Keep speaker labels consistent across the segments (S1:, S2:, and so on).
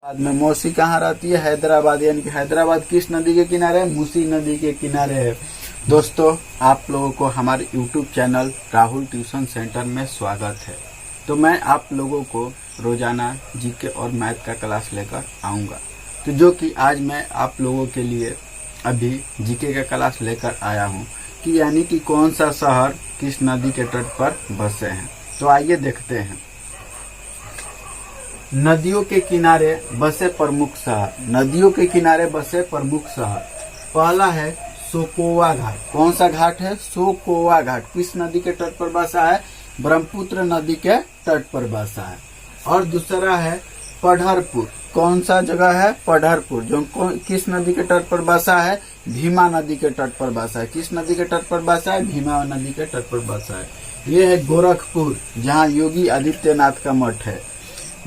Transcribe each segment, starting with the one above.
S1: बाद में मौसी कहाँ रहती है? हैदराबाद। यानी कि हैदराबाद किस नदी के किनारे? मूसी नदी के किनारे है। दोस्तों, आप लोगों को हमारे YouTube channel Rahul tuition centre में स्वागत है। तो मैं आप लोगों को रोजाना जीके और मैथ का क्लास लेकर आऊंगा। तो जो कि आज मैं आप लोगों के लिए अभी जीके का क्लास लेकर आया हूं कि यानी कि कौन सा शहर किस नदी के तट पर बसे हैं। तो आइए देखते हैं। नदियों के किनारे बसे प्रमुख शहर। नदियों के किनारे बसे प्रमुख शहर। पहला है सोकोवा घाट। कौन सा घाट है? सोकोवा घाट। किस नदी के तट पर बसा है? ब्रह्मपुत्र नदी के तट पर बसा है। और दूसरा है पढ़रपुर। कौन सा जगह है? पढ़रपुर। जो किस नदी के तट पर बसा है? भीमा नदी के तट पर बसा है। किस नदी के तट पर बसा है? भीमा नदी के तट पर बसा है। ये है गोरखपुर, जहाँ योगी आदित्यनाथ का मठ है।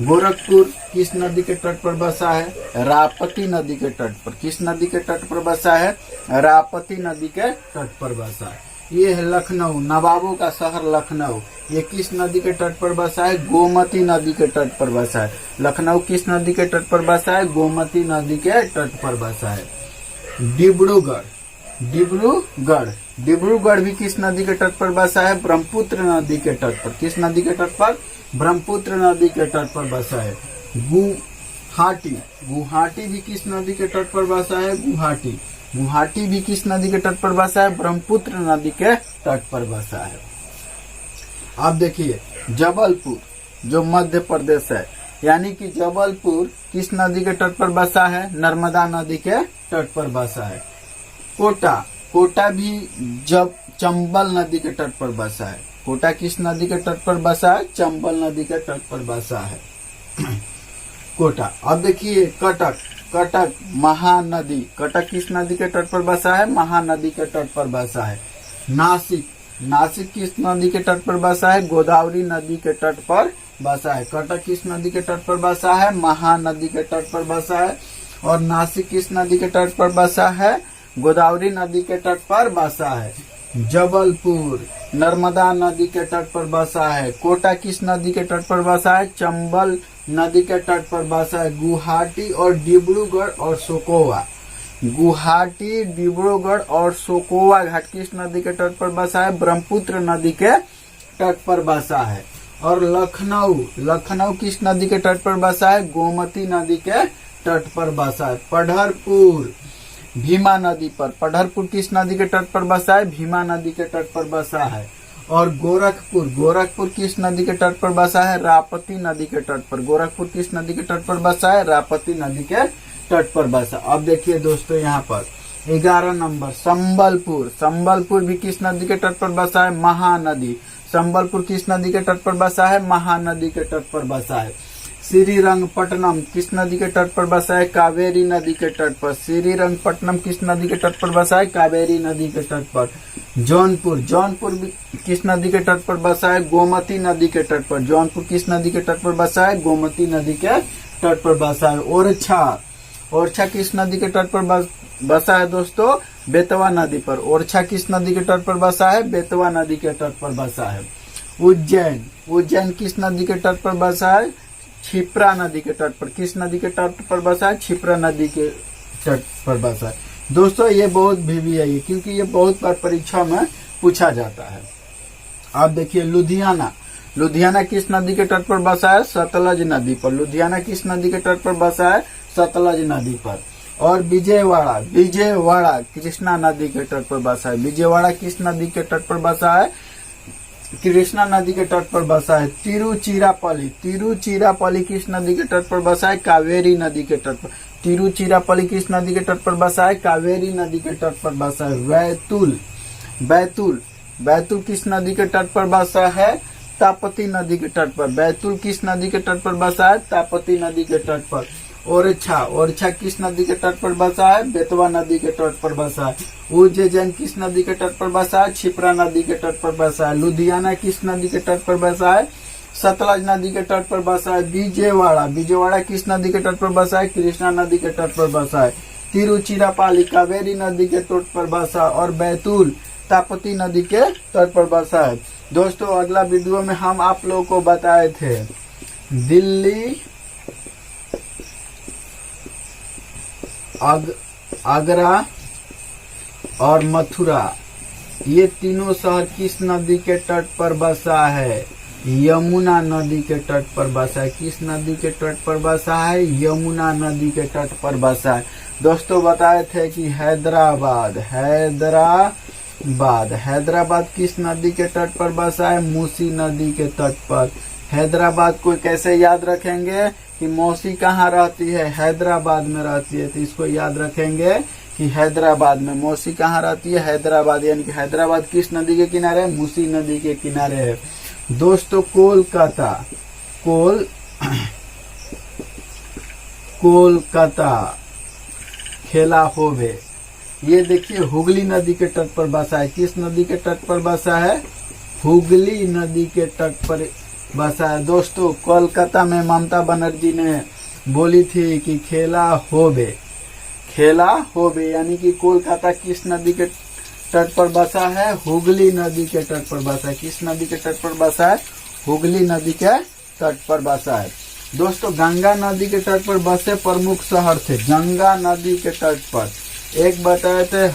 S1: गोरखपुर किस नदी के तट पर बसा है? राप्ती नदी के तट पर। किस नदी के तट पर बसा है? राप्ती नदी के तट पर बसा है। ये है लखनऊ, नवाबों का शहर लखनऊ। ये किस नदी के तट पर बसा है? गोमती नदी के तट पर बसा है। लखनऊ किस नदी के तट पर बसा है? गोमती नदी के तट पर बसा है। डिब्रूगढ़। डिब्रूगढ़ भी किस नदी के तट पर बसा है? ब्रह्मपुत्र नदी के तट पर। किस नदी के तट पर? ब्रह्मपुत्र नदी के तट पर बसा है। गुवाहाटी भी किस नदी के तट पर बसा है? गुवाहाटी भी किस नदी के तट पर बसा है? ब्रह्मपुत्र नदी के तट पर बसा है। अब देखिए जबलपुर, जो मध्य प्रदेश है, यानी कि जबलपुर किस नदी के तट पर बसा है? नर्मदा नदी के तट पर बसा है। कोटा भी जब चंबल नदी के तट पर बसा है। कोटा किस नदी के तट पर बसा है? चंबल नदी के तट पर बसा है कोटा। अब देखिए कटक महानदी। कटक किस नदी के तट पर बसा है? महानदी के तट पर बसा है। नासिक किस नदी के तट पर बसा है? गोदावरी नदी के तट पर बसा है। कटक किस नदी के तट पर बसा है? महानदी के तट पर बसा है। और नासिक किस नदी के तट पर बसा है? गोदावरी नदी के तट पर बसा है। जबलपुर नर्मदा नदी के तट पर बसा है। कोटा किस नदी के तट पर बसा है? चंबल नदी के तट पर बसा है। गुवाहाटी और डिब्रूगढ़ और सोकोवा। गुवाहाटी, डिब्रूगढ़ और सोकोवा घाट किस नदी के तट पर बसा है? ब्रह्मपुत्र नदी के तट पर बसा है। और लखनऊ किस नदी के तट पर बसा है? गोमती नदी के तट पर बसा है। पढ़रपुर भीमा नदी पर। पढ़रपुर किस नदी के तट पर बसा है? भीमा नदी के तट पर बसा है। और गोरखपुर किस नदी के तट पर बसा है? राप्ती नदी के तट पर। गोरखपुर किस नदी के तट पर बसा है? राप्ती नदी के तट पर बसा। अब देखिए दोस्तों, यहाँ पर 11 नंबर संबलपुर भी किस नदी के तट पर बसा है? महानदी। संबलपुर किस नदी के तट पर बसा है? महानदी के तट पर बसा है। श्रीरंगपट्टनम किस नदी के तट पर बसा है? कावेरी नदी के तट पर। श्रीरंगपट्टनम किस नदी के तट पर बसा है? कावेरी नदी के तट पर। जौनपुर भी किस नदी के तट पर बसा है? गोमती नदी के तट पर। जौनपुर किस नदी के तट पर बसा है? गोमती नदी के तट पर बसा है। ओरछा किस नदी के तट पर बसा है दोस्तों? बेतवा नदी पर। ओरछा किस नदी के तट पर बसा है? बेतवा नदी के तट पर बसा है। उज्जैन किस नदी के तट पर बसा है? क्षिप्रा नदी के तट पर। किस नदी के तट पर बसा है? क्षिप्रा नदी के तट पर बसा है। दोस्तों, ये बहुत भी है क्योंकि ये बहुत बार परीक्षा में पूछा जाता है। आप देखिए लुधियाना किस नदी के तट पर बसा है? सतलज नदी पर। लुधियाना किस नदी के तट पर बसा है? सतलज नदी पर। और विजयवाड़ा कृष्णा नदी के तट पर बसा है। विजयवाड़ा किस नदी के तट पर बसा है? कृष्णा नदी के तट पर बसा है। तिरुचिरापल्ली किस नदी के तट पर बसा है? कावेरी नदी के तट पर। तिरुचिरापल्ली किस नदी के तट पर बसा है? कावेरी नदी के तट पर बसा है। बैतूल किस नदी के तट पर बसा है? ताप्ती नदी के तट पर। बैतूल किस नदी के तट पर बसा है? ताप्ती नदी के तट पर। ओरछा किस नदी के तट पर बसा है? बेतवा नदी के तट पर बसा है। उज्जैन किस नदी के तट पर बसा है? क्षिप्रा नदी के तट पर बसा है। लुधियाना किस नदी के तट पर बसा है? सतलज नदी के तट पर बसा है। विजयवाड़ा किस नदी के तट पर बसा है? कृष्णा नदी के तट पर बसा है। तिरुचिरापल्ली कावेरी नदी के तट पर बसा और बैतूल ताप्ती नदी के तट पर बसा है। दोस्तों, अगला वीडियो में हम आप लोगों को बताए थे दिल्ली आगरा और मथुरा, ये तीनों शहर किस नदी के तट पर बसा है? यमुना नदी के तट पर बसा है। किस नदी के तट पर बसा है? यमुना नदी के तट पर बसा है। दोस्तों बताए थे कि हैदराबाद किस नदी के तट पर बसा है? मूसी नदी के तट पर। हैदराबाद को कैसे याद रखेंगे कि मौसी कहाँ रहती है? हैदराबाद में रहती है। तो इसको याद रखेंगे कि हैदराबाद में मौसी कहाँ रहती है? हैदराबाद। यानी कि हैदराबाद किस नदी के किनारे है? मूसी नदी के किनारे है। दोस्तों कोलकाता खेला होवे, ये देखिए हुगली नदी के तट पर बसा है। किस नदी के तट पर बसा है? हुगली नदी के तट पर बसा है। दोस्तों कोलकाता में ममता बनर्जी ने बोली थी कि खेला होवे यानी कि कोलकाता किस नदी के तट पर बसा है? हुगली नदी के तट पर बसा है। किस नदी के तट पर बसा है? हुगली नदी के तट पर बसा है। दोस्तों गंगा नदी के तट पर बसे प्रमुख शहर थे। गंगा नदी के तट पर एक बताए थे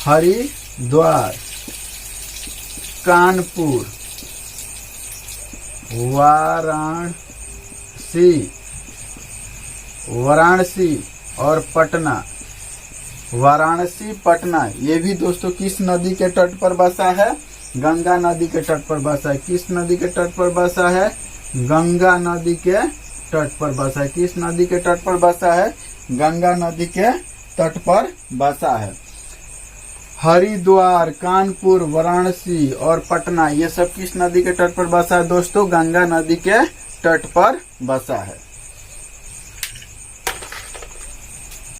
S1: हरिद्वार, कानपुर, वाराणसी और पटना। वाराणसी, पटना, ये भी दोस्तों किस नदी के तट पर बसा है? गंगा नदी के तट पर बसा है। किस नदी के तट पर बसा है? गंगा नदी के तट पर बसा है। किस नदी के तट पर बसा है? गंगा नदी के तट पर बसा है। हरिद्वार, कानपुर, वाराणसी और पटना, ये सब किस नदी के तट पर बसा है? दोस्तों गंगा नदी के तट पर बसा है।